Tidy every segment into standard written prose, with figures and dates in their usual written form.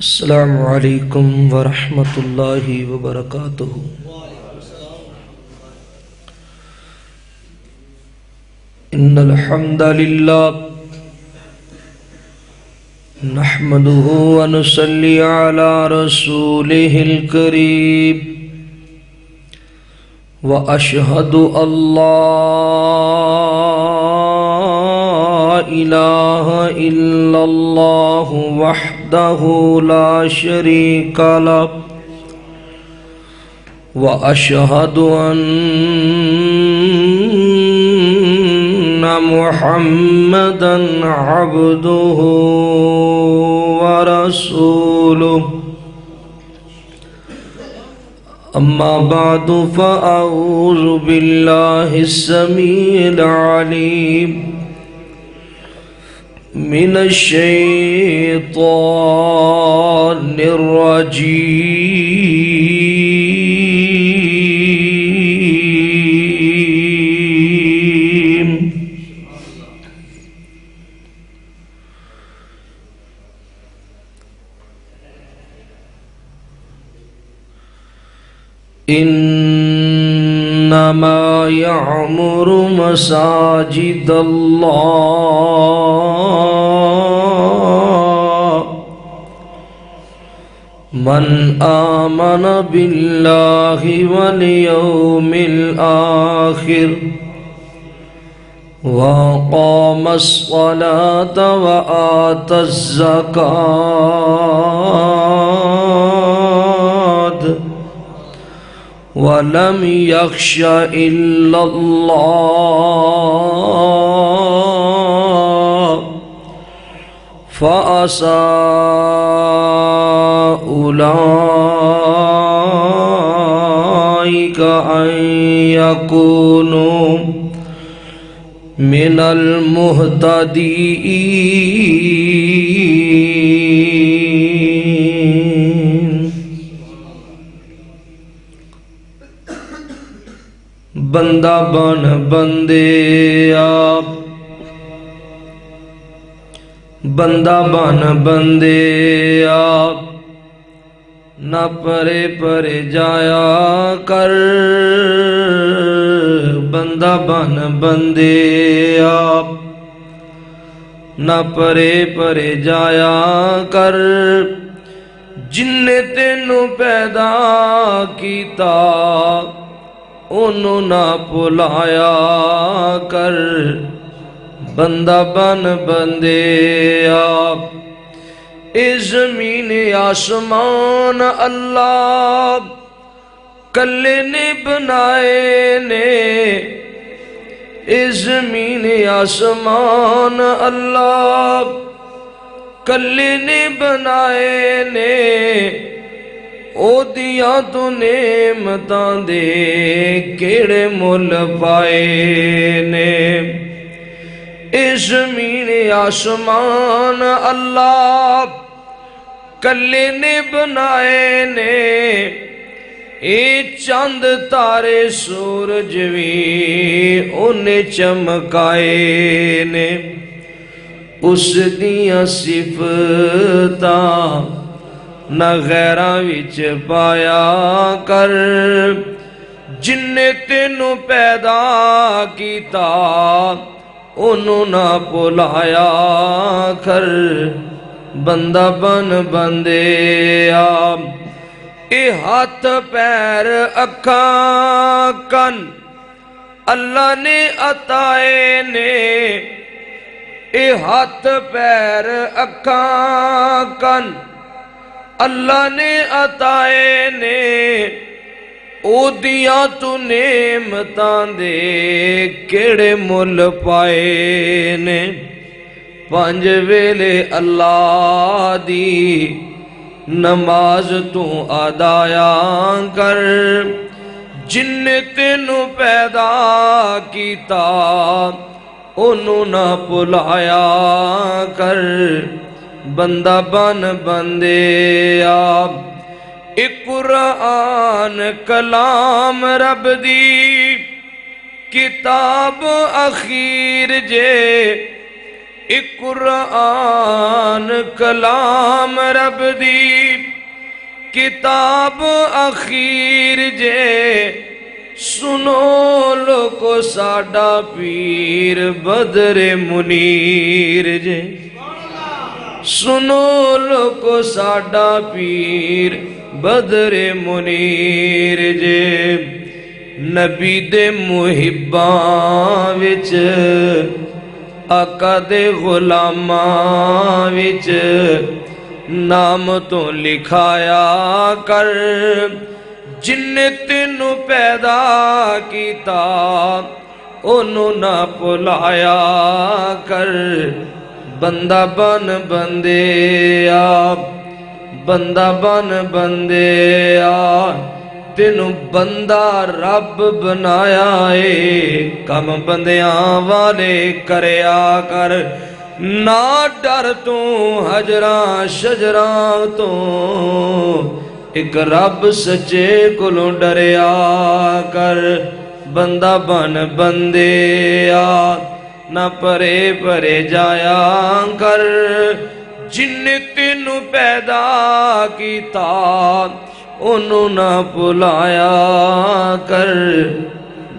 السلام علیکم ورحمۃ اللہ وبرکاتہ۔ ان الحمد للہ نحمده ونصلی علی رسولہ الکریم واشہد ان لا الہ الا اللہ وحدہ لا شریک لہ واشہد ان محمدا عبدہ ورسولہ۔ اما بعد فاعوذ باللہ السمیع العلیم من الشیطان الرجیم۔ انما یعمر مساجد اللہ من آمن باللہ والیوم الآخر وقام الصلاة وآت الزکاة ولم يخش إلا الله فعسى أولئك أن يكونوا من المهتدين۔ بندہ بن بندے آپ، بندہ بن بندے آپ، نہ پرے پرے جایا کر۔ بندہ بن بندے آپ، نہ پرے پرے جایا کر۔ جن نے تینوں پیدا کیتا انہوں نہ بھلایا کر۔ بندہ بن بندے آپ، اے زمین آسمان اللہ کلے نے بنائے نے۔ اے زمین آسمان اللہ کلے نے بنائے نے۔ او دیاں تو نعمتاں دے کیڑے مل پائے نے۔ اے زمین آسمان اللہ کلے نے بنائے نے۔ اے چاند تارے سورج بھی انہیں چمکائے نے۔ اس دیاں صفتاں نہ غیراں وچ پایا کر۔ جن نے تینوں پیدا کیتا انہوں نہ بھلایا کر۔ بندہ بن بندے آپ، اے ہاتھ پیر اکھاں کن اللہ نے عطائے نے۔ اے ہاتھ پیر اکھاں کن اللہ نے عطائے نے۔ او دیاں تو نعمتاں دے کیڑے مل پائے نے۔ پانچ ویلے اللہ دی نماز تو ادایا کر۔ جن نے تینوں پیدا کیتا انہوں نہ بھلایا کر۔ بندہ بن بندے آپ، اے قرآن کلام رب دی کتاب اخیر جے۔ ایک قرآن کلام رب دی کتاب اخیر جے سنو لوکو ساڈا پیر بدر منیر جے سنو لوکو ساڈا پیر بدر منیر جے نبی دے محباں وچ آقا دے غلاماں وچ نام تو لکھایا کر جن نے تینوں پیدا کیتا انہوں نہ بھلایا کر بندہ بن بندیا بندہ بن بندیا تینوں بندہ رب بنایا اے کم بندیاں والے کریا کر نہ ڈر تو حجراں شجراں تو ایک رب سچے کولوں ڈریا کر بندہ بن بندیا نہ پرے پرے جایا کر جن نے تینوں پیدا کیتا انہوں نہ بھلایا کر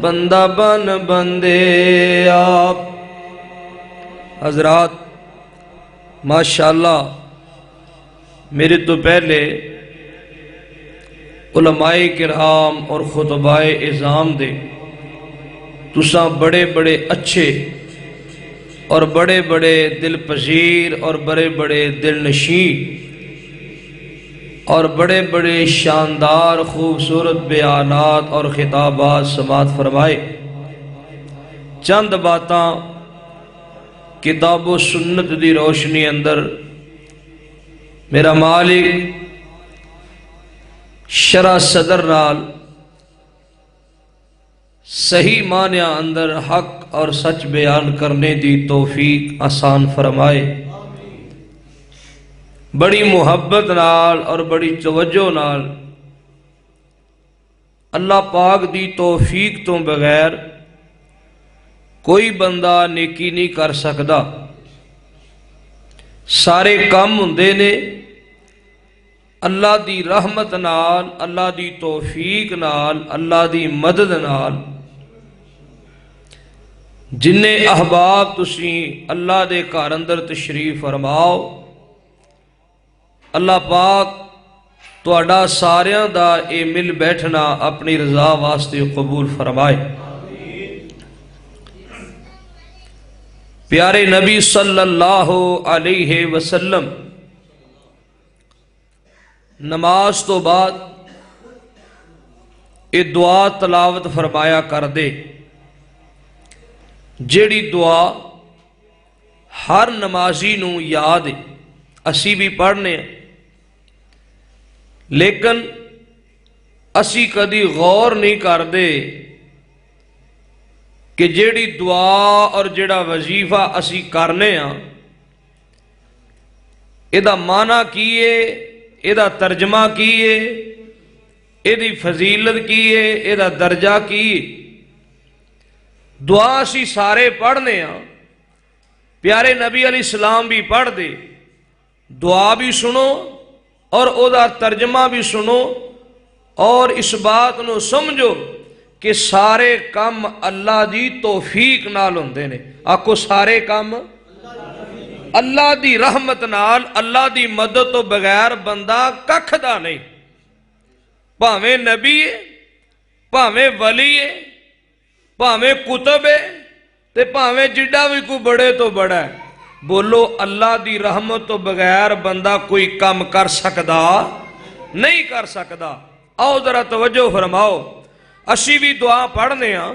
بندہ بن بندیا حضرات ماشاءاللہ میرے تو پہلے علماء کرام اور خطباء اعظام دے تساں بڑے بڑے اچھے اور بڑے بڑے دل پذیر اور بڑے بڑے دل نشین اور بڑے بڑے شاندار خوبصورت بیانات اور خطابات سماعت فرمائے چند باتاں کتاب و سنت دی روشنی اندر میرا مالک شرح صدر نال صحیح معنی اندر حق اور سچ بیان کرنے دی توفیق آسان فرمائے بڑی محبت نال اور بڑی توجہ نال اللہ پاک دی توفیق تو بغیر کوئی بندہ نیکی نہیں کر سکدا سارے کام ہوندے نے اللہ دی رحمت نال اللہ دی توفیق نال اللہ دی مدد نال جنہیں احباب تسیں اللہ دے گھر اندر تشریف فرماؤ اللہ پاک تہاڈا ساریاں دا اے مل بیٹھنا اپنی رضا واسطے قبول فرمائے پیارے نبی صلی اللہ علیہ وسلم نماز تو بعد اے دعا تلاوت فرمایا کر دے جیڑی دعا ہر نمازی نو یاد ہے اسی بھی پڑھنے ہیں لیکن اسی کدی غور نہیں کر دے کہ جیڑی دعا اور جیڑا وظیفہ اسی کرنے ہیں ایدہ معنی کیے ایدہ ترجمہ کیے ایدی فضیلت کیے ایدہ درجہ کیے دعا اسی سارے پڑھنے ہیں پیارے نبی علیہ السلام بھی پڑھ دے دعا بھی سنو اور اودا ترجمہ بھی سنو اور اس بات نو سمجھو کہ سارے کام اللہ دی توفیق نال ہوندے نے آکو سارے کام اللہ دی رحمت نال اللہ دی مدد تو بغیر بندہ ککھ دا نہیں پاویں نبی ہے پاویں ولی ہے پاویں کتب ہے تے پاویں جڈا بھی کوئی بڑے تو بڑا ہے بولو اللہ دی رحمت تو بغیر بندہ کوئی کام کر سکدا نہیں کر سکدا آؤ ذرا توجہ فرماؤ اسی بھی دعا پڑھنے ہاں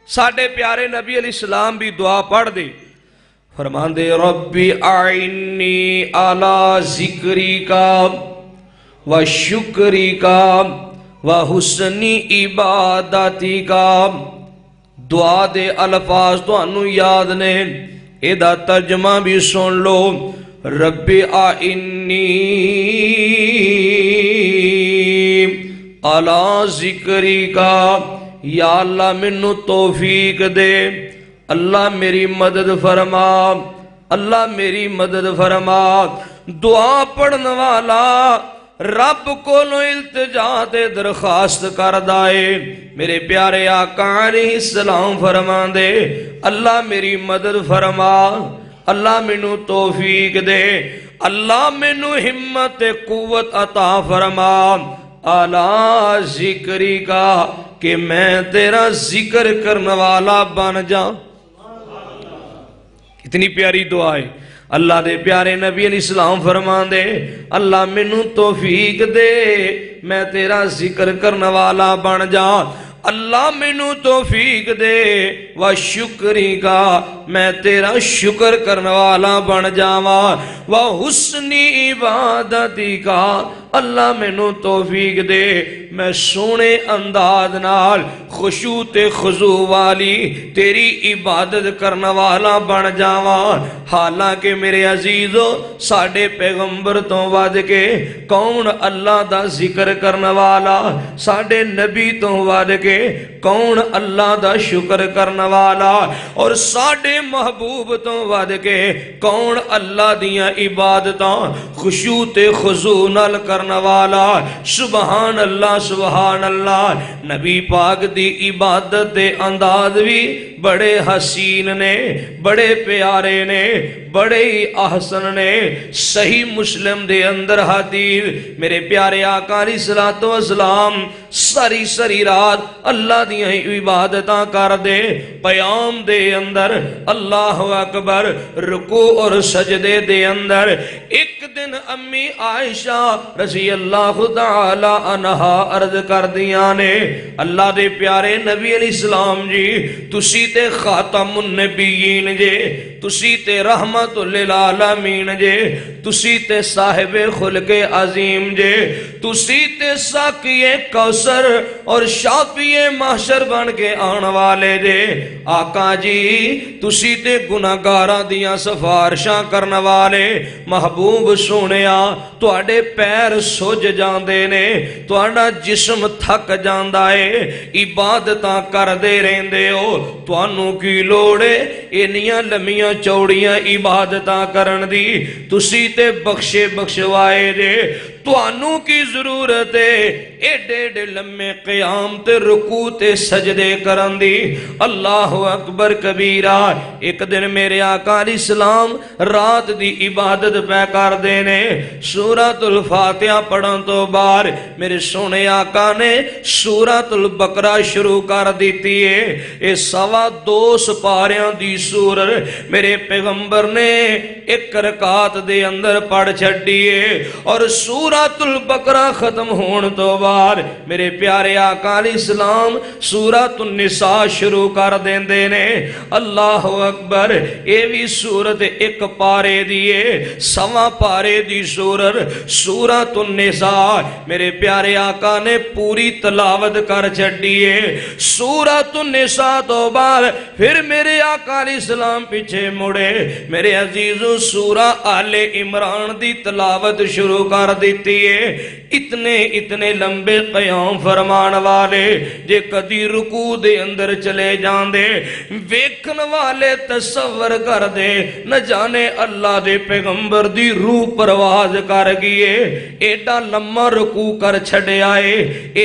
ساڈے پیارے نبی علیہ السلام بھی دعا پڑھ دے فرمان دے ربی اعنی علی ذکری کا و شکری کا و حسن عبادتی کا دعا دے الفاظ تو انو یاد نے ایدہ ترجمہ بھی سن لو ربی اعنی علی ذکری کا یا اللہ منو توفیق دے اللہ میری مدد فرما اللہ میری مدد فرما۔ دعا پڑھن والا رب کو التجا تے درخواست کر دائے، میرے پیارے آقا علیہ السلام فرما دے اللہ میری مدد فرما، اللہ مینوں توفیق دے، اللہ مینوں ہمت قوت عطا فرما، اعلیٰ ذکری کا کہ میں تیرا ذکر کرنے والا بن جاؤں۔ اتنی پیاری دعا ہے۔ اللہ دے پیارے نبی علیہ السلام فرمان دے اللہ مینوں توفیق دے میں تیرا ذکر کرنے والا بن جا، اللہ مینوں توفیق دے و شکری کا میں تیرا شکر کرنے والا بن جاواں، و حسنی عبادتی کا اللہ مینوں توفیق دے میں سونے انداز نال خشوع تے خضوع والی تیری عبادت کرنے والا بن جاواں۔ حالانکہ میرے عزیزو ساڈے پیغمبر تو ود کے کون اللہ دا ذکر کرنے والا، ساڈے نبی تو ود کے کون اللہ دا شکر کرنے والا، اور ساڈے محبوب تو ود کے کون اللہ دیاں عبادتاں خشوع تے خضوع نال کرنے والا۔ سبحان اللہ سبحان اللہ۔ نبی پاک دی عبادت دے انداز بھی بڑے حسین نے، بڑے پیارے نے، بڑے ہی احسن نے۔ صحیح مسلم دے اندر حدیث میرے پیارے آقا علیہ الصلوۃ والسلام ساری رات اللہ دیاں عبادتاں کر دے، قیام دے اندر اللہ اکبر، رکوع اور سجدے دے اندر۔ ایک دن امی عائشہ رضی اللہ تعالی عنہا عرض کر دیاں نے اللہ دے پیارے نبی علیہ السلام جی تسی تے خاتم النبیین جے، تسی تے رحمت للعالمین جے، تسی تے صاحب خلق عظیم جے، تسی تے ساقی کوثر اور شافی محشر بن کے آن والے جے۔ آقا جی تسی تے گناہگاراں دیاں سفارشاں کرن والے محبوب سونیا، تواڈے پیر سج جاندے نے، تواڈا جسم تھک جاندا ہے، عبادتاں کردے رہندے ہو، تانوں کی لوڑ ہے انیاں لمیاں چوڑیاں عبادتاں کرن دی؟ تسی تے بخشے بخشوائے دے، تانوں کی ضرورت ہے ایڈے ایڈے لمے قیام تے رکوع تے سجدے کرن دی؟ اللہ اکبر کبیرہ۔ ایک دن میرے آقا علیہ السلام رات دی عبادت پہ کر دینے، سورۃ الفاتحہ پڑھن تو بعد میرے سونے آقا نے سورۃ البقرہ شروع کر دیتی ہے۔ اے 2.25 سپاریاں دی سورت میرے پیغمبر نے ایک رکعت دے اندر پڑھ چھڈی ہے، اور سورۃ البقرہ ختم ہون تو بعد میرے پیارے آقا علیہ السلام سورۃ النساء شروع کر دیندے نے۔ اللہ اکبر، اے بھی سورت ایک پارے دیئے 1.25 پارے دی سورۃ النساء میرے پیارے آقا نے پوری تلاوت کر چھڈیے۔ سورۃ النساء تو بعد پھر میرے آقا علیہ السلام پیچھے مڑے، میرے عزیزو سورہ آل عمران دی تلاوت شروع کر دیتی ہے۔ اتنے لمبے قیام فرمان والے جے کدی رکوع دے اندر چلے جاندے، ویکھن والے تصور کر دے نہ جانے اللہ دے پیغمبر دی روح پرواز کر گئے، ایڈا لمبا رکوع کر چھڑے آئے۔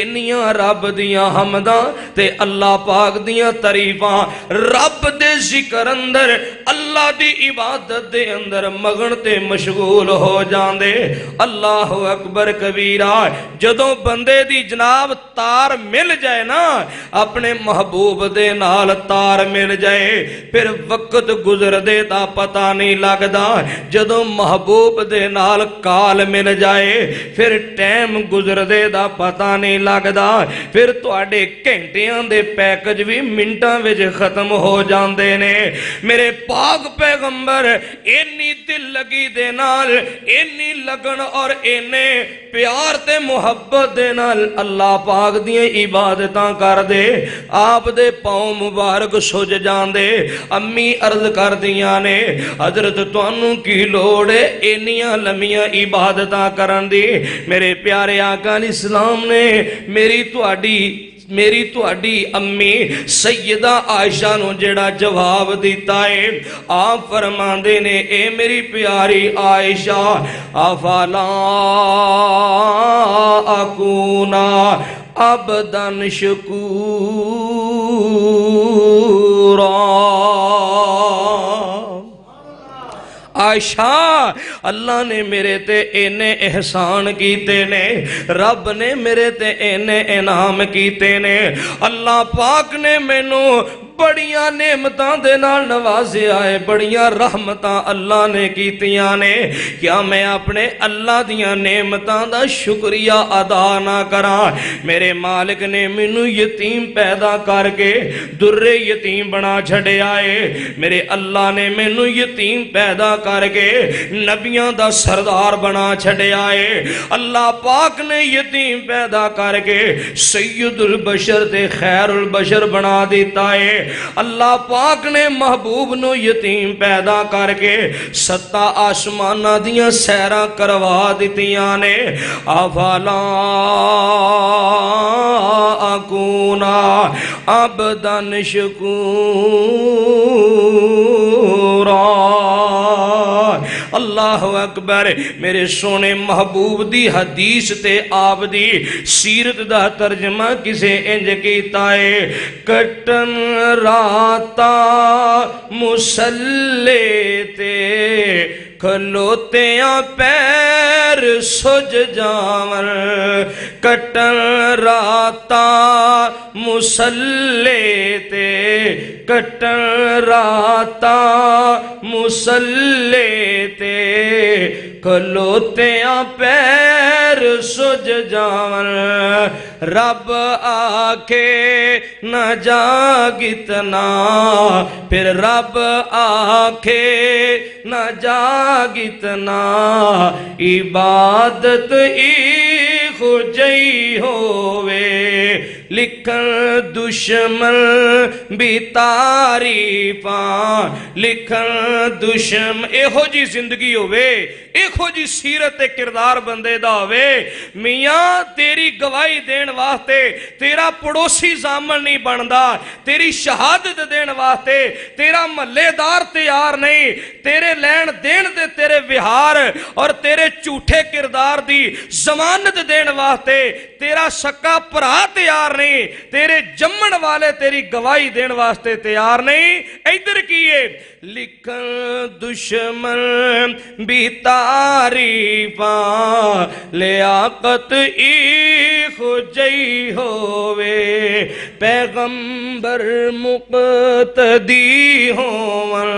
انیاں رب دیاں حمداں تے اللہ پاک دیاں تعریفاں، رب دے ذکر اندر اللہ دی عبادت دے اندر مگن تے مشغول ہو جاندے۔ اللہ اکبر کبیرہ۔ جدوں بندے دی جناب تار مل جائے نا، اپنے محبوب دے نال تار مل جائے، پھر وقت گزر دے دا پتہ نہیں لگدا۔ جدوں محبوب دے نال کال مل جائے، پھر ٹائم گزر دے دا پتہ نہیں لگدا، پھر تواڈے گھنٹیاں دے پیکج بھی منٹاں وچ ختم ہو جاندے نے۔ میرے پاک پیغمبر اینی دل لگی دے نال، اینی لگن اور اینے پیار تے محبت دے نال اللہ پاک دیاں عبادتاں کر دے، آپ دے پاؤں مبارک سج جاندے۔ امی عرض کر دیاں نے حضرت تانوں کی لوڑ ہے اینیاں لمیاں عبادتاں کرن دی؟ میرے پیارے آقا علیہ السلام نے میری تواڈی میری تہاڈی امی سیدہ عائشہ نو جڑا جواب دیتا ہے، آپ فرماندے نے اے میری پیاری عائشہ افلا اکونا عبدا شکورا۔ عائشہ اللہ نے میرے تے اینے احسان کیتے نے، رب نے میرے تے اینے انعام کیتے نے، اللہ پاک نے مینوں بڑیاں نعمتاں دے نال نوازیا ہے، بڑیاں رحمتاں اللہ نے کیتیاں نے، کیا میں اپنے اللہ دیاں نعمتاں دا شکریہ ادا نہ کراں؟ میرے مالک نے مینوں یتیم پیدا کر کے در یتیم بنا چھڈیا ہے، میرے اللہ نے مینوں یتیم پیدا کر کے نبیاں دا سردار بنا چھڈیا ہے، اللہ پاک نے یتیم پیدا کر کے سید البشر تے خیر البشر بنا دیتا ہے، اللہ پاک نے محبوب نو یتیم پیدا کر کے 7 آسماناں دیاں سیراں کروا دتیاں نے۔ افلا اکونا عبدا شکورا۔ اللہ اکبر، میرے سونے محبوب دی حدیث تے آپ دی سیرت دا ترجمہ کسے انج کیتا ہے، کٹن راتا مسلے تے کھلوتیاں پیر سج جاون، کٹن راتا مسلے تے کٹن راتا مسلے تے کھلوتیاں پیر سج جاون، رب آکے نہ جاگتنا، پھر رب آکے نہ جاگتنا، عبادت ایخو جئی ہووے، لکھن دشمن بھی تعریفاں، لکھن دشمن ایہو جی زندگی ہووے، ایہو جی سیرت کردار بندے دا ہووے، میاں تیری گواہی دین واسطے تیرا پڑوسی زامن نہیں بندا، تیری شہادت دین واسطے تیرا محلے دار تیار نہیں، تیرے لین دین دے تیرے وہار اور تیرے جھوٹے کردار دی ضمانت دین واسطے تیرا سکا بھرا تیار نہیں، تیرے جمن والے تیری گواہی دین واسطے تیار نہیں۔ ادھر کیے لکھن دشمن بھی تعریفاں، لیاقت ایخو جئی ہووے، پیغمبر مقتدی ہون،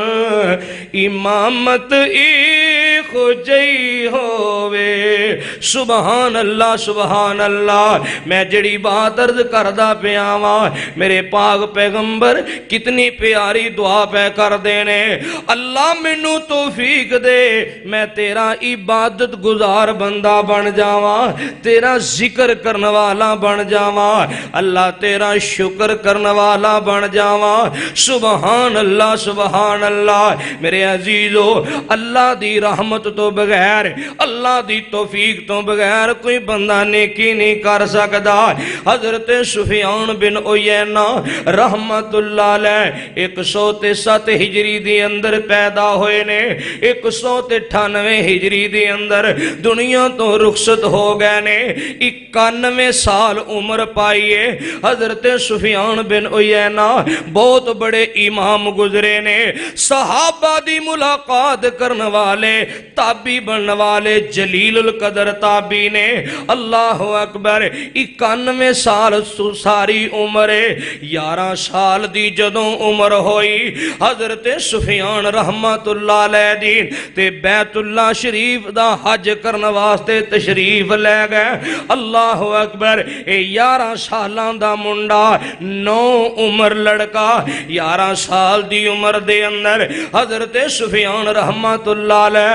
امامت ایخو جئی ہووے۔ سبحان اللہ سبحان اللہ، میں جڑی بات عرض کردہ پیاواں، میرے پاک پیغمبر کتنی پیاری دعا پہ کر دینے، اللہ منو توفیق دے میں تیرا عبادت گزار بندہ بن جاواں، تیرا ذکر کرنے والا بن جاواں، اللہ تیرا شکر کرنے والا بن جاواں۔ سبحان اللہ سبحان اللہ۔ میرے عزیزو، اللہ دی رحمت تو بغیر، اللہ دی توفیق تو بغیر کوئی بندہ نیکی نہیں کر سکدا۔ حضرت سفیان بن عیینہ رحمت اللہ علیہ 107 ہجری دی اندر پیدا ہوئے نے، 198 ہجری دی اندر دنیا تو رخصت ہو گئے نے، 91 سال عمر پائیے۔ حضرت سفیان بن عیینہ بہت بڑے امام گزرے نے، صحابہ دی ملاقات کرنے والے، تابعی بننے والے جلیل القدر تابعی نے۔ اللہ اکبر، 91 سال ساری عمر، 11 سال دی جدوں عمر ہوئی، حضرت سفیان رحمت اللہ علیہ دی تے بیت اللہ شریف دا حج کرنے واسطے تشریف لے گئے۔ اللہ اکبر، 11 سالان دا منڈا، 9 عمر لڑکا، 11 سال دی عمر دے اندر حضرت سفیان رحمت اللہ علیہ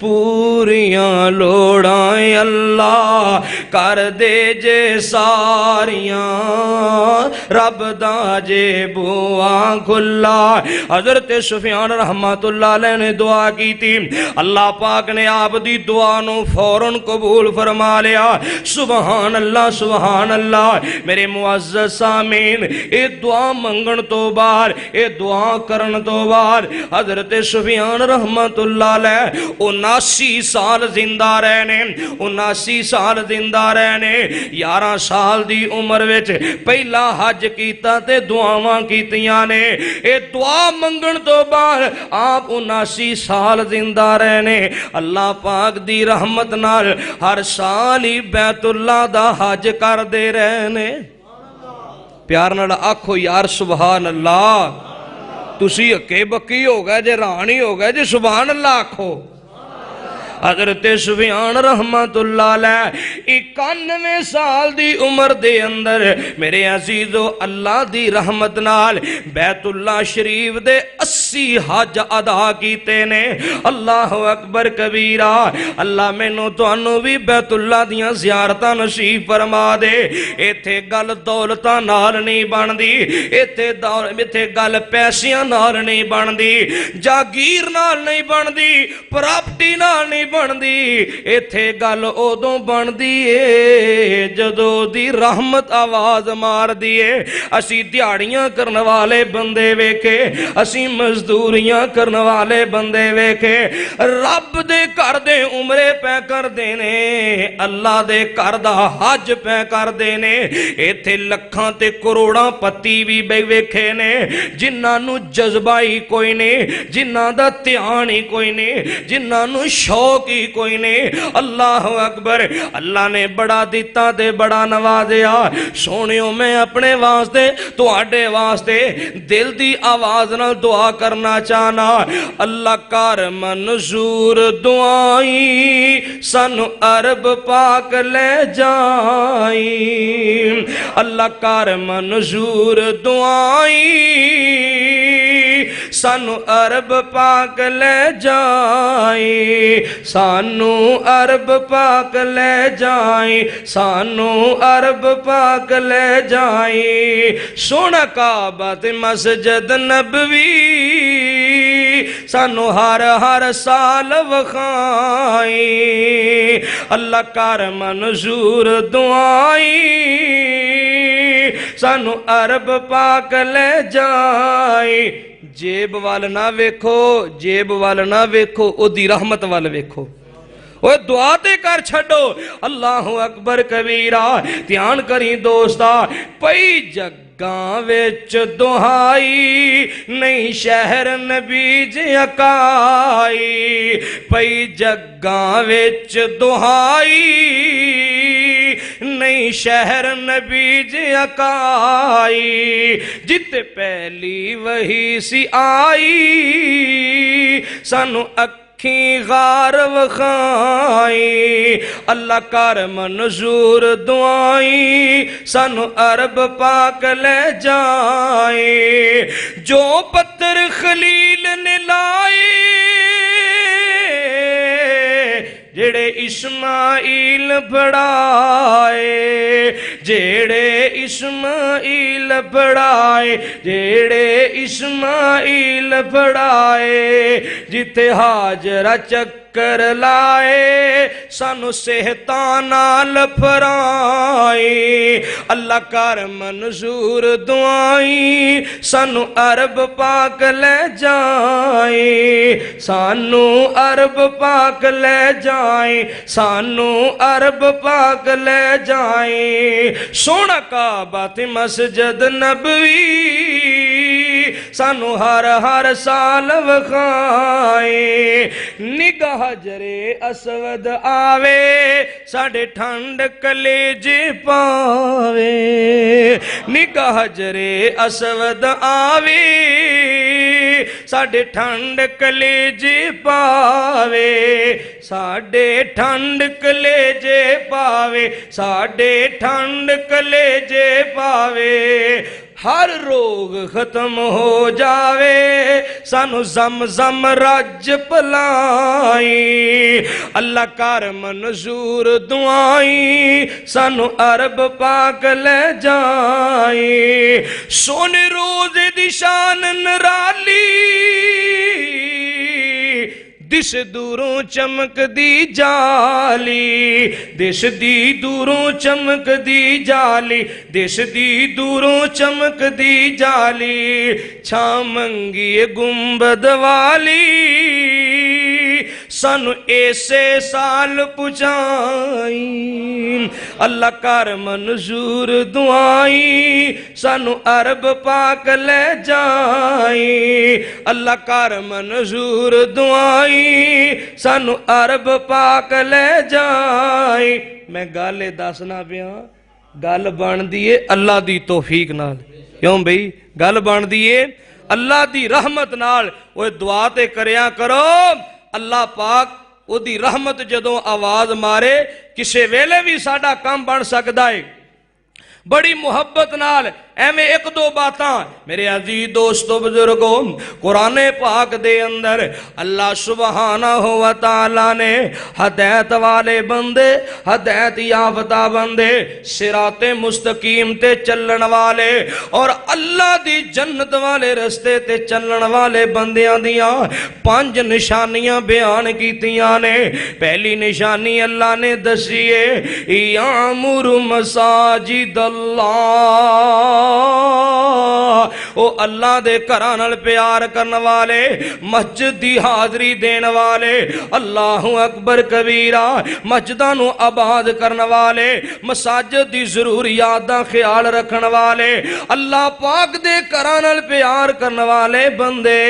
پوریاں لوڑاں اللہ کر دے جے ساریاں رب دا جے بواں کھلا حضرت سفیان رحمت اللہ علیہ نے دعا کی تھی اللہ پاک نے آپ دی دعا نو فوراً قبول فرما لیا سبحان اللہ میرے معزز سامین اے دعا منگن تو بار اے دعا کرن تو بار حضرت سفیان رحمت اللہ علیہ 79 سال زندہ رہنے 79 سال زندہ رہنے 11 سال دی عمر وچ پہلا حج کیتا تے دعاواں کیتیاں نے اے دعا منگن تو بعد آپ 79 سال زندہ رہنے اللہ پاک دی رحمت نال ہر سال ہی بیت اللہ دا حج کر دے رہنے پیار نال آکھو یار سبحان اللہ تسی اکے بکی ہو گئے جے رانی ہو گئے جے سبحان اللہ آکھو حضرت سفیان رحمت اللہ علیہ 91 سال دی عمر دے اندر میرے عزیزو اللہ دی رحمت نال بیت اللہ شریف دے 80 حج ادا کیتے نے اللہ اکبر کبیرہ اللہ مینوں تانوں بھی بیت اللہ دیاں زیارتاں نصیب فرما دے ایتھے گل دولتاں نال نہیں بندی ایتھے گل پیسیاں نال نہیں بندی جاگیر نال نہیں بندی پراپرٹی نال نہیں بندی ایتھے گل ادوں بندی اے جدو دی رحمت آواز مار دیے اسی دیہڑیاں کرن والے بندے ویکھے اسی مزدوریاں کرن والے بندے ویکھے رب دے گھر دے عمرے پہ کر دینے اللہ دے گھر دا حج پہ کر دینے ایتھے لکھاں تے کروڑاں پتی بھی ویکھے نے جنہاں نو جذبہ ہی کوئی نہیں جنہاں دا دھیان ہی کوئی نہیں جنہاں نو شوق کی کوئی نہیں اللہ اکبر اللہ نے بڑا دیتا تے بڑا نوازیا سونیوں میں اپنے واسطے تو آڈے واسطے دل دی آواز نہ دعا کرنا چاہنا اللہ کار منظور دعائی سن عرب پاک لے جائیں اللہ کار منظور دعائی سانو عرب پاک لے جائیں سانو عرب پاک لے جائیں سانو عرب پاک لے جائیں سونا کعبہ تے مسجد نبوی سانو ہر سال وکھائیں اللہ کر منظور دعائیں سانو عرب پاک لے جائیں جیب وال نہ ویکھو جیب وال نہ ویکھو او دی رحمت وال ویکھو اوہ دعا تے کر چھڑو اللہ اکبر کبیرہ دھیان کریں دوستا پئی جگاں وچ دہائی نہیں شہر نبی جی اکائی پئی جگاں وچ دہائی نہیں شہر نبی جی اکائی جت پہلی وہی سی آئی سانو اکھیں غار وکھائی اللہ کر منظور دعائیں سانو عرب پاک لے جائیں جو پتھر خلیل نے لائے جڑے اسماعیل پڑھائے جڑے اسماعیل پڑھائے جڑے اسماعیل پڑھائے جتے حاجرہ چکر لائے سانو صحتاں نال پھرائے اللہ کر منظور دعائیں سانو عرب پاک لے جائیں سانو عرب پاک لے جائیں سانو عرب پاک لے جائیں سونا کعبہ تے مسجد نبوی سانو ہر سال وکھائیں نگاہ جرے اسود آوے ساڑھے ٹھنڈ کلیجے پاوے نگاہ جرے اسود آوے ساڑھے ٹھنڈ کلیجے پاوے ساڑھے ٹھنڈ کلیجے پاوے ساڑھے ٹھنڈ کلیجے پاوے ہر روگ ختم ہو جاوے سانو زم زم رج پلائی اللہ کر منظور دعائی سانو عرب پاک لے جائی سونے روز دی شان نرالی دس دوروں چمک دی جالی دس دی دوروں چمک دی جالی دس دی دوروں چمک دی جالی چھا منگی گنبد والی سانو ایسے سال پچھائی اللہ کر منظور دعائی سانو عرب پاک لے جائی اللہ کر منظور دعائی سانو عرب پاک لے جائی میں گالے دسنا پیا گل بن دیئے اللہ دی توفیق نال کیوں بھئی گل بن دیئے اللہ دی رحمت نال وہ دعا تے کریا کرو اللہ پاک او دی رحمت جدوں آواز مارے کسے ویلے بھی ساڈا کام بن سکدا ہے بڑی محبت نال ایویں ایک دو باتاں میرے عزیز دوستو بزرگوں قرآن پاک دے اندر اللہ سبحانہ و تعالیٰ نے ہدایت والے بندے ہدایت یافتہ بندے صراط مستقیم تے چلن والے اور اللہ دی جنت والے رستے تے چلن والے بندیاں دیاں 5 نشانیاں بیان کیتیاں نے پہلی نشانی اللہ نے دسیے یامر مساجد اللہ او اللہ دے گھراں نال پیار کرن والے مسجد دی حاضری دین والے اللہ اکبر کبیرہ مسجداں نو آباد کرن والے مساجد دی ضروریات دا خیال رکھن والے اللہ پاک دے گھراں نال پیار کرن والے بندے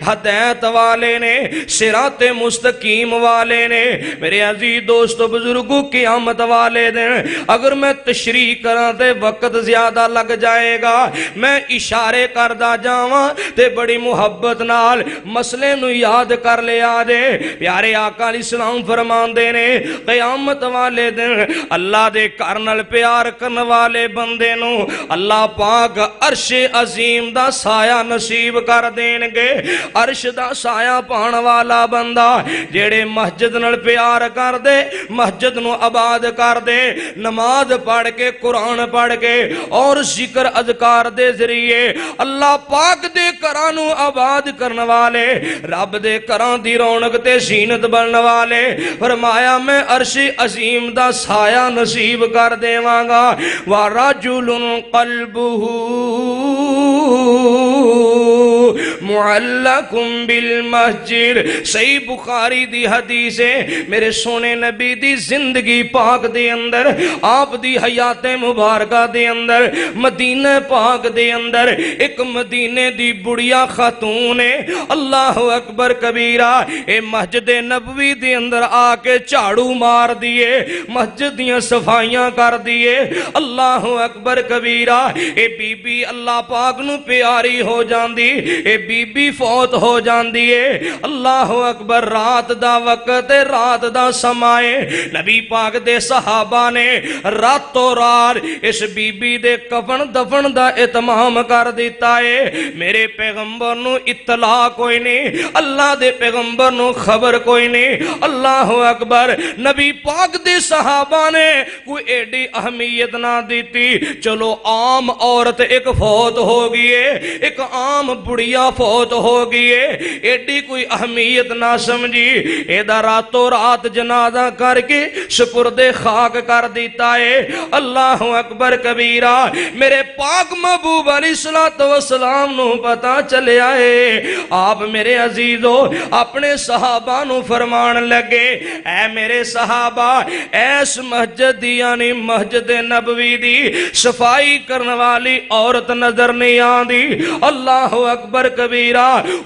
ہدایت والے نے صراط مستقیم والے نے میرے عزیز دوستو بزرگوں قیامت والے دن اگر میں تشریح کراں تے وقت زیادہ لگ جائے گا میں اشارے کردہ جاواں تے بڑی محبت نال مسئلے نو یاد کر لیا دے پیارے آقا علیہ السلام فرماندے نے قیامت والے دن اللہ دے گھر نال پیار کرن والے بندے نو اللہ پاک عرش عظیم دا سایہ نصیب کر دین گے عرش دا سایہ پان والا بندہ جیڑے مسجد نال پیار کر دے مسجد نو آباد کر دے نماز پڑھ کے قرآن پڑھ کے اور ذکر اذکار دے ذریعے اللہ پاک دے گھراں نو آباد کرن والے رب دے گھراں دی رونق تے زینت بنن والے فرمایا میں عرش عظیم دا سایہ نصیب کر دیواں گا وَرَجُلٌ قَلْبُهُ معلقٌ بالمسجد صحیح بخاری دی حدیث ہے میرے سونے نبی دی زندگی پاک دے اندر آپ دی حیات مبارکہ دے اندر مدینہ پاک دے اندر ایک مدینے دی بڑیا خاتون ہے اللہ اکبر کبیرہ اے مسجد نبوی دے اندر آ کے جھاڑو مار دیے مسجد دیاں صفائیاں کر دیے اللہ اکبر کبیرہ اے بی بی اللہ پاک نو پیاری ہو جاندی اے بی بی فوت ہو جاندی ہے اللہ اکبر رات دا وقت رات دا سمائے نبی پاک دے صحابہ نے راتوں رات اس بی بی دے کفن دفن دا اتمام کر دیتا ہے میرے پیغمبر نو اطلاع کوئی نہیں اللہ دے پیغمبر نو خبر کوئی نہیں اللہ اکبر نبی پاک دے صحابہ نے کوئی ایڈی اہمیت نہ دیتی چلو عام عورت ایک فوت ہو گئی ہے ایک عام بڑیا فوت ہو گئی ہے ایڈی کوئی اہمیت نہ سمجھی ایدہ راتوں رات جنازہ کر کے سپرد خاک کر دیتا ہے اللہ اکبر کبیرہ میرے پاک محبوب علیہ السلام نو پتا چلے آئے آپ میرے عزیزو اپنے صحابہ نو فرمان لگے اے میرے صحابہ ایس مسجد یعنی مسجد نبوی دی صفائی کرنے والی عورت نظر نہیں آندی اللہ اکبر کبیرہ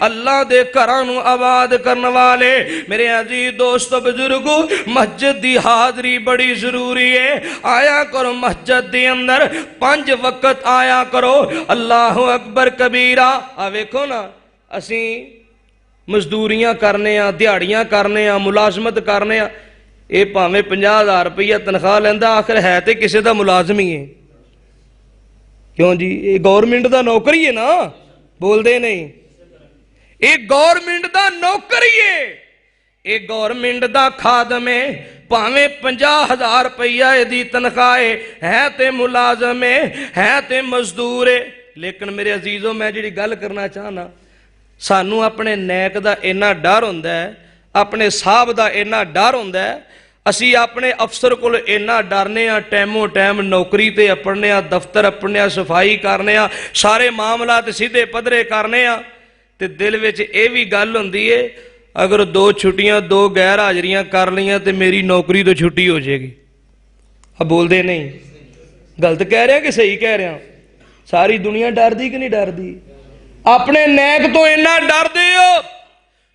اللہ دے گھراں نوں آباد کرن والے میرے عزیز دوستو بزرگو، مسجد دی حاضری بڑی ضروری ہے۔ آیا کرو مسجد دے اندر 5 وقت آیا کرو۔ اللہ اکبر کبیرہ۔ ویکھو نا، اسی مزدوریاں کرنے ہاں، دیہڑیاں کرنے ہاں، ملازمت کرنے ہاں، اے پاویں 50,000 روپیہ تنخواہ لیندا، آخر ہے تے کسے دا ملازم ہی ہے۔ کیوں جی؟ یہ گورنمنٹ دا نوکری ہے نا، بول دے نہیں، یہ گورنمنٹ دا نوکری ہے، یہ گورنمنٹ دا خادم ہے، پاویں 50,000 روپیہ دی تنخواہ ہے تے ملازم ہے تے مزدور ہے۔ لیکن میرے عزیزوں، میں جڑی گل کرنا چاہنا، سانوں اپنے نیک دا اینا ڈر ہوندا ہے، اپنے صاحب دا اینا ڈر ہوندا ہے، اسی اپنے افسر کول اینا ڈرنے ہاں، ٹائموں ٹائم نوکری تے اپنے ہاں، دفتر اپنے ہاں، صفائی کرنے ہاں، سارے معاملات سیدھے پدرے کرنے ہاں، تے دل وچ اے وی گل ہوندی ہے اگر 2 چھٹیاں 2 غیر حاضریاں کر لیاں تے میری نوکری تو چھٹی ہو جائے گی۔ اب بول دے نہیں، غلط کہہ رہے ہیں کہ صحیح کہہ رہے ہیں؟ ساری دنیا ڈر دی کہ نہیں ڈر دی؟ اپنے نیک تو اینا ڈر دے ہو،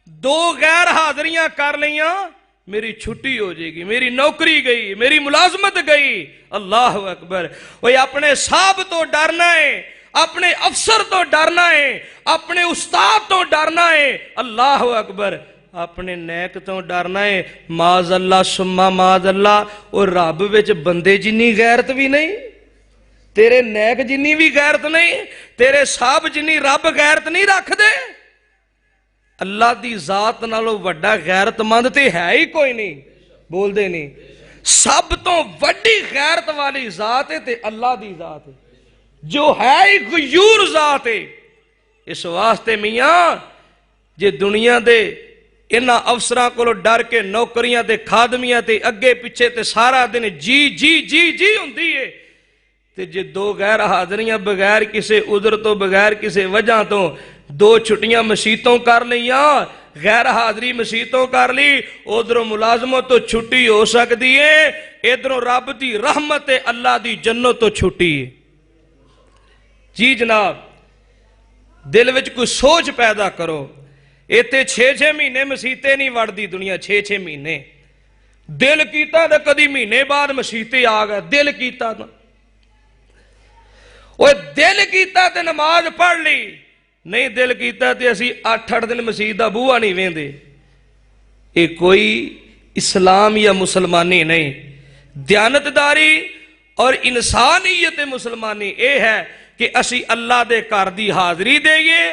2 غیر حاضریاں کر لیاں میری چھٹی ہو جائے گی، میری نوکری گئی، میری ملازمت گئی۔ اللہ اکبر۔ وہ اپنے صاحب تو ڈرنا ہے، اپنے افسر تو ڈرنا ہے، اپنے استاد تو ڈرنا ہے۔ اللہ اکبر۔ اپنے نیک تو ڈرنا ہے۔ معاذ اللہ سما معاذ اللہ، اور رب وچ بندے جنی غیرت بھی نہیں، تیرے نیک جنی بھی غیرت نہیں، تیرے صاحب جنی رب غیرت نہیں رکھ دے۔ اللہ دی ذات نالوں وڈا غیرت مند تے ہے ہی کوئی نہیں، بول دے نہیں۔ سب تو وڈی غیرت والی ذات ہے تے اللہ دی ذات ہے، جو ہے ہی غیور ذات ہے۔ اس واسطے میاں جے دنیا دے انہاں افسراں کولو ڈر کے نوکریاں تے خادمیاں تے اگے پیچھے تے سارا دن جی جی جی جی ہوندی ہے، تے جے 2 غیر حاضریاں بغیر کسے عذر تو، بغیر کسے وجہ تو 2 چھٹیاں مسیتوں کر لیاں، غیر حاضری مسیتوں کر لی، ادھروں ملازموں تو چھٹی ہو سکتی ہے، ادھروں رب دی رحمت اللہ دی جنت تو چھٹی ہے۔ جی جناب، دل وچ کوئی سوچ پیدا کرو۔ ایتھے 6 مہینے مسیتے نہیں وڑدی دنیا، 6 مہینے دل کیتا تے کدی مہینے بعد مسیتے آ گئے، دل کیتا تے وہ دل کیتا تے نماز پڑھ لی، نہیں دل کیتا تے اسی 8 دن مسیح دا بوہا نہیں ویندے۔ یہ کوئی اسلام یا مسلمانی نہیں۔ دیانتداری اور انسانیت مسلمانی اے ہے کہ اسی اللہ دے گھر دی حاضری دئیے،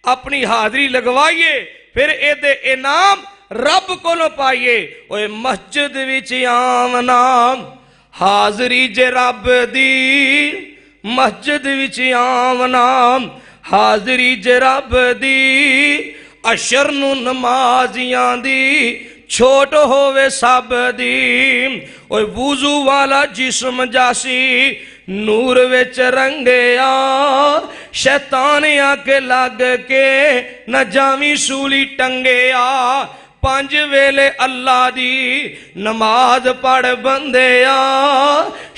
اپنی حاضری لگوائیے، پھر اے دے انعام رب کو نہ پائیے۔ اوے مسجد وچ آونا حاضری جے رب دی، مسجد وچ آونا حاضری جے رب دی، اشر نو نمازیاں دی چھوٹ ہووے سب دی، اوے وضو والا جسم جاسی نور وچ رنگیا، شیطان آ کے لگ کے نہ جاویں سولی ٹنگیا، 5 ویلے اللہ دی نماز پڑھ بندیا،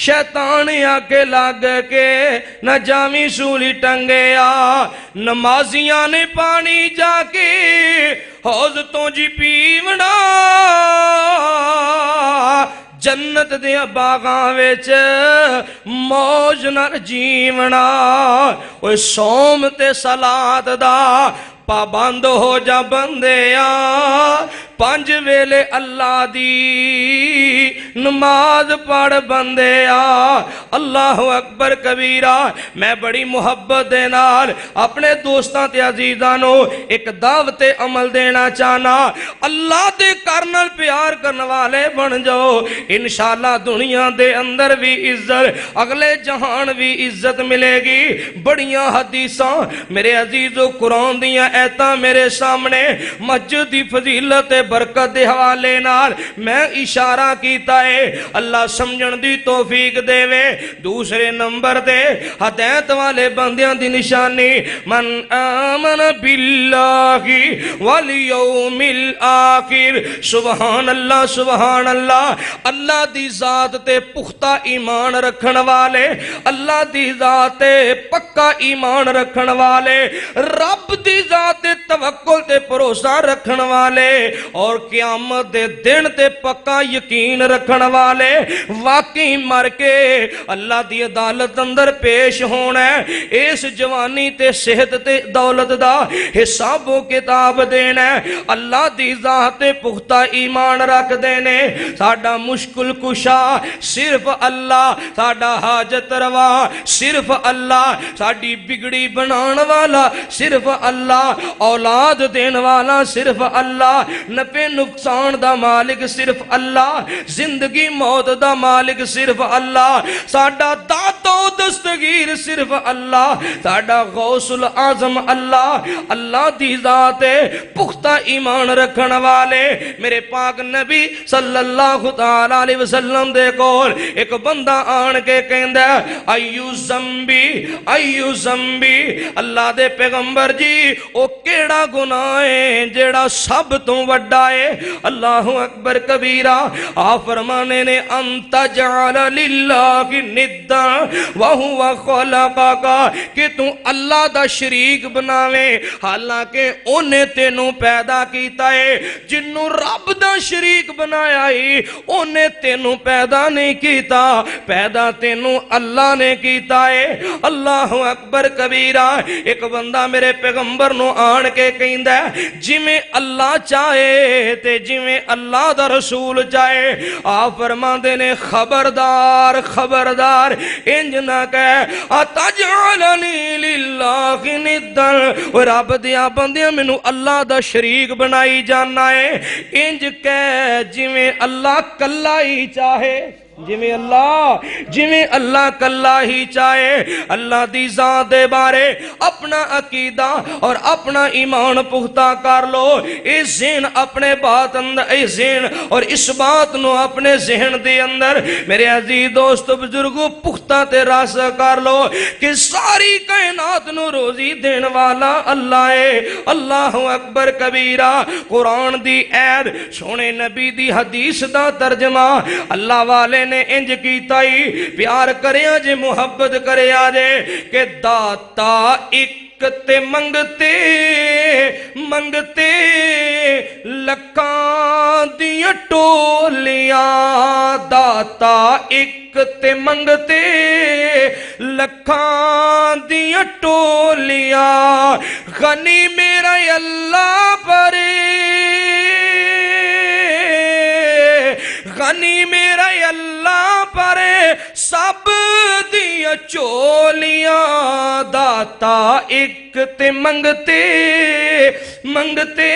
شیطان آ کے لگ کے نہ جاویں سولی ٹنگیا، نمازیاں نے پانی جا کے حوض تو جی پیونا، جنت دیا باغاں وچ موج نال جیونا، اوے سوم تے صلات دا پابند ہو جا بندیا، 5 ویلے اللہ دی نماز پڑھ بندیا۔ اللہ اکبر کبیرہ۔ میں بڑی محبت دے نال اپنے دوستاں تے عزیزانوں ایک دعوت عمل دینا چاہنا، اللہ دے گھر نال پیار کرنے والے بن جاؤ، انشاءاللہ دنیا دے اندر بھی عزت، اگلے جہان بھی عزت ملے گی۔ بڑیاں حدیثاں میرے عزیزو قرآن دیاں ایتاں میرے سامنے، مسجد دی فضیلت برکت دے حوالے نال میں اشارہ کیتا ہے، اللہ سمجھن دی توفیق دے وے۔ دوسرے نمبر تے ہدایت والے بندیاں دی نشانی، من آمن باللہ والیوم الآخر، سبحان اللہ سبحان اللہ، اللہ دی ذات تے پختہ ایمان رکھن والے، اللہ دی ذات تے پکا ایمان رکھن والے، رب دی ذات تے توکل تے بھروسہ رکھن والے، اور قیامت دے دن تے پکا یقین رکھن والے واقعی مر کے اللہ دی عدالت اندر پیش ہونا ہے، اس جوانی تے صحت تے دولت دا حساب و کتاب دینا ہے۔ اللہ دی ذات تے پختہ ایمان رکھ دینے، ساڈا مشکل کشا صرف اللہ، ساڈا حاجت روا صرف اللہ، ساڈی بگڑی بنان والا صرف اللہ، اولاد دین والا صرف اللہ، نفع نقصان دا مالک صرف اللہ، زندگی موت دا مالک صرف اللہ، ساڈا داتا و دستگیر صرف اللہ، ساڈا غوث العظم اللہ۔ اللہ دی ذات پختہ ایمان رکھن والے میرے پاک نبی صلی اللہ تعالی علیہ وسلم دے کول ایک بندہ آن کے کہندا ایو زمبی ایو زمبی، اللہ دے پیغمبر جی او کیڑا گناہ ہے جیڑا سب تو وڈا ہے؟ اللہ اکبر کبیرہ، آپ فرمانے نے انت جعل للہ ندا وہو خلقک، کہ تو اللہ دا شریک بناوے حالانکہ اونے تینوں پیدا کیتا ہے۔ جنوں رب دا شریک بنایا ہے اونے تینوں پیدا نہیں کیتا، پیدا تینوں اللہ نے کیتا ہے۔ اللہ اکبر کبیرہ، ایک بندہ میرے پیغمبر نو آن کے کہندا ہے جی میں اللہ چاہے تے جی میں اللہ دا رسول چاہے، آپ فرماندے نے خبردار خبردار انج نہ کہہ اتجعلنی للہ ندا، رب دیا بندیاں مینوں اللہ دا شریک بنائی جانا ہے، انج کہہ جی میں اللہ کلا ہی چاہے، جویں اللہ کلا ہی چاہے۔ اللہ دی ذات دے بارے اپنا عقیدہ اور اپنا ایمان پختہ کر لو، اے ذہن اپنے بات اندر، اے ذہن اور اس بات نو اپنے ذہن دے اندر میرے عزیز دوست بزرگو پختہ تے راسخ کر لو کہ ساری کائنات نو روزی دین والا اللہ ہے۔ اللہ اکبر کبیرہ، قرآن دی عید، سونے نبی دی حدیث دا ترجمہ، اللہ والے نے انج کیتا ہی پیار کریا جے محبت کریا جے کہ داتا ایک تے منگتے منگتے لکھاں دیاں ٹولیاں، داتا ایک تے منگتے لکھاں دیاں ٹولیاں، غنی میرا اللہ پرے غنی میرا اللہ پرے سب دیا چولیاں، داتا ایک تے منگتے منگتے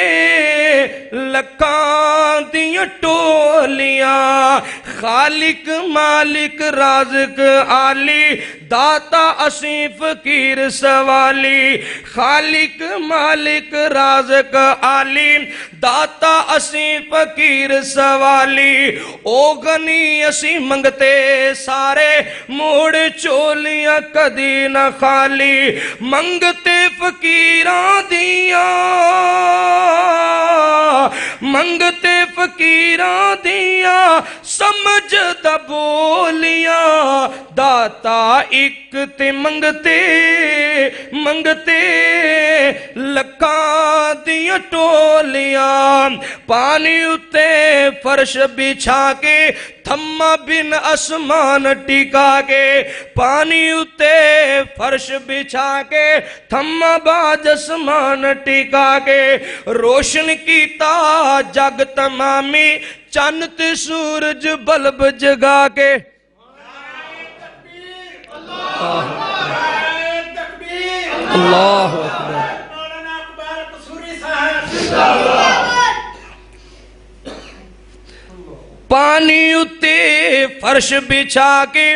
لکھاں دیا ٹولیاں، خالق مالک رازق عالی داتا اسی فقیر سوالی، خالق مالک رازق عالی داتا اسی فقیر سوالی، او غنی اسی منگتے سارے موڑ چولیاں کدی نہ خالی، منگتے فقیراں دیاں منگتے فقیراں دیاں سمجھ دا بولیاں، داتا ایک تے منگتے منگتے لکھاں دیاں ٹولیاں، پانی اتے فرش بچھا کے تھما بن اسمان ٹکا کے، پانی اتے فرش بچھا کے تھما باج اسمان ٹکا کے، روشن کیتا جگ تمامی چن تے سورج بلب جگا کے۔ اللہ اکبر، پانی اتے فرش بچھا کے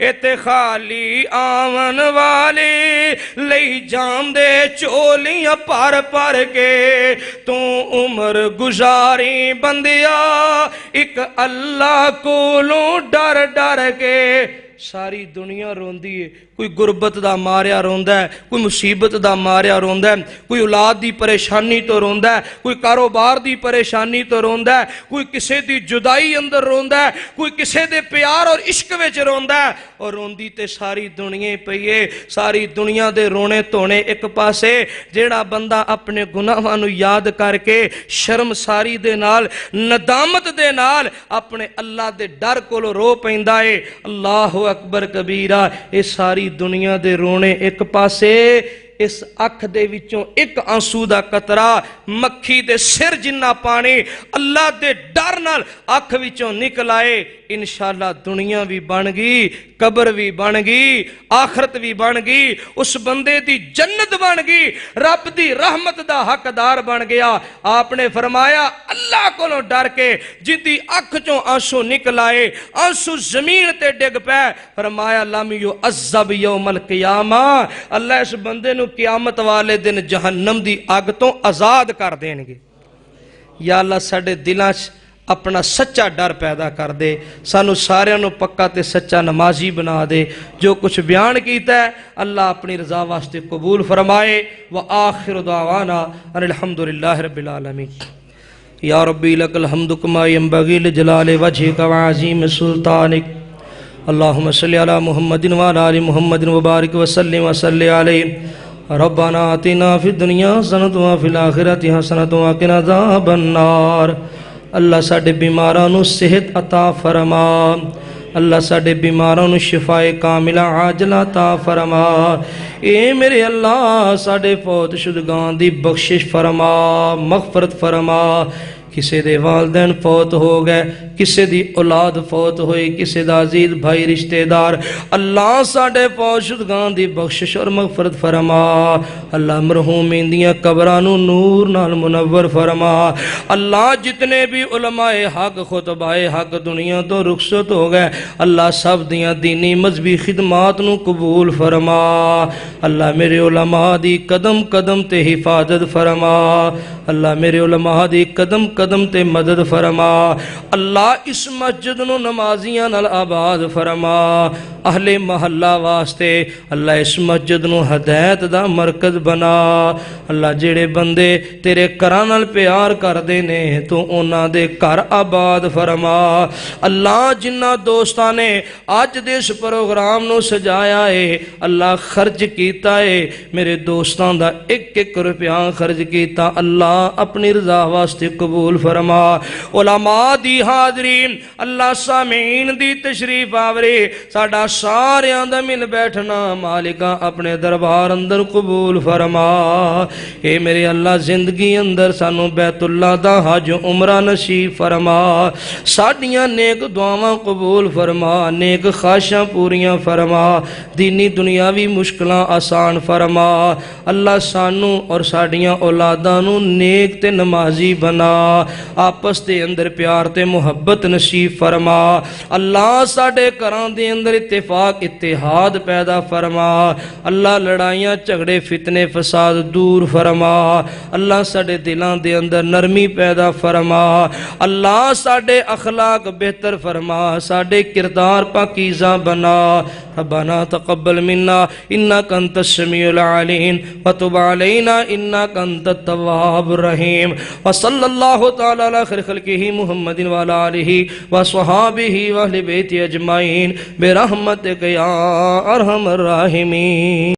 اتے خالی آون والے لئی جان دے چولیاں پر پر کے تو عمر گزاری بندیا ایک اللہ کولوں ڈر ڈر کے ساری دنیا روندی ہے کوئی غربت دا ماریا روندا ہے کوئی مصیبت دا ماریا روندا ہے کوئی اولاد دی پریشانی تو روندا ہے کوئی کاروبار دی پریشانی تو روندا ہے کوئی کسے دی جدائی اندر روندا ہے کوئی کسے دے پیار اور عشق وچ روندا ہے اور روندی تے ساری دنیا پئی ہے ساری دنیا دے رونے تونے ایک پاسے جیڑا بندہ اپنے گناہاں نو یاد کر کے شرم ساری دے نال ندامت دے نال اپنے اللہ دے ڈر کولو رو پیندا ہے اللہ اکبر کبیرہ اے ساری دنیا دے رونے ایک پاسے اس اکھ دے وچوں ایک آنسو دا قطرہ مکھی دے سر جنہ پانی اللہ دے ڈر نال اکھ وچوں نکل آئے انشاءاللہ دنیا بھی بن گئی قبر بھی بن گئی آخرت بھی بن گئی اس بندے دی جنت بن گئی رب دی رحمت دا حقدار بن گیا آپ نے فرمایا اللہ کو لو ڈر کے جدی اکھ چوں آنسو نکل آئے آنسو زمین تے ڈگ پہ فرمایا لم یعذب یوم القیامہ اللہ اس بندے نو قیامت والے دن جہنم دی آگ تو آزاد کر دیں گے یا اللہ ساڑے دلاں اپنا سچا ڈر پیدا کر دے سانو سارے نو پکا تے سچا نمازی بنا دے جو کچھ بیان کیتا ہے اللہ اپنی رضا واسطے قبول فرمائے وآخر دعوانا ان الحمدللہ رب العالمین یا ربی لک الحمد کما ینبغی لجلال وجہک وعظیم سلطانک اللہم صلی علی محمد وعلی آل محمد وبارک وسلم وصلی علیہ ربنا آتنا فی الدنیا حسنۃ وفی الآخرۃ حسنۃ وقنا عذاب النار اللہ ساڑے بیماراں نو صحت عطا فرما اللہ ساڑے بیماراں نو شفاء کاملہ عاجلہ عطا فرما اے میرے اللہ ساڑے فوت شدگان دی بخشش فرما مغفرت فرما کسے دے والدین فوت ہو گئے کسے دی اولاد فوت ہوئی کسے دا عزیز بھائی رشتہ دار اللہ ساڑے فوت شدگان دی بخشش اور مغفرت فرما اللہ مرحومین دیاں قبرانو نور نال منور فرما اللہ جتنے بھی علماء حق خطبہ حق دنیا تو رخصت ہو گئے اللہ سب دیاں دینی مذہبی خدمات نو قبول فرما اللہ میرے علماء دی قدم قدم تے حفاظت فرما اللہ میرے علماء دی قدم قدم تے مدد فرما اللہ اس مسجد نو نمازیاں نال آباد فرما اہل محلہ واسطے اللہ اس مسجد نو ہدایت دا مرکز بنا اللہ جڑے بندے تیرے کراں نال پیار کر دے نے تو انہاں دے گھر آباد فرما اللہ جنہ دوستاں نے آج دے اس پروگرام نو سجایا ہے اللہ خرچ کیتا ہے میرے دوستاں دا ایک ایک روپیہ خرچ کیتا اللہ اپنی رضا واسطے قبول فرما علماء دی حاضرین اللہ سامعین دی تشریف آوری ساڑا ساریاں دا مل بیٹھنا مالکہ اپنے دربار اندر قبول فرما اے میرے اللہ زندگی اندر سانو بیت اللہ دا حج عمرہ نصیب فرما ساڑیاں نیک دعاواں قبول فرما نیک خواہشاں پوریاں فرما دینی دنیاوی مشکلاں آسان فرما اللہ سانو اور ساڑیاں اولادانو نیک تے نمازی بنا آپس دے اندر پیار تے محبت نصیب فرما اللہ ساڑے کران دے اندر اتفاق اتحاد پیدا فرما اللہ لڑائیاں جھگڑے فتنے فساد دور فرما اللہ ساڑے دلان دے اندر نرمی پیدا فرما اللہ ساڑے اخلاق بہتر فرما ساڑے کردار پاکیزہ بنا ربنا تقبل منا انک انت السمیع العلیم وتب علینا انک انت التواب الرحیم وصلی اللہ تعالی علی خیر خلقہ محمد وعلی آلہ وصحابہ واہل بیت اجمعین برحمتک یا ارحم الراحمین.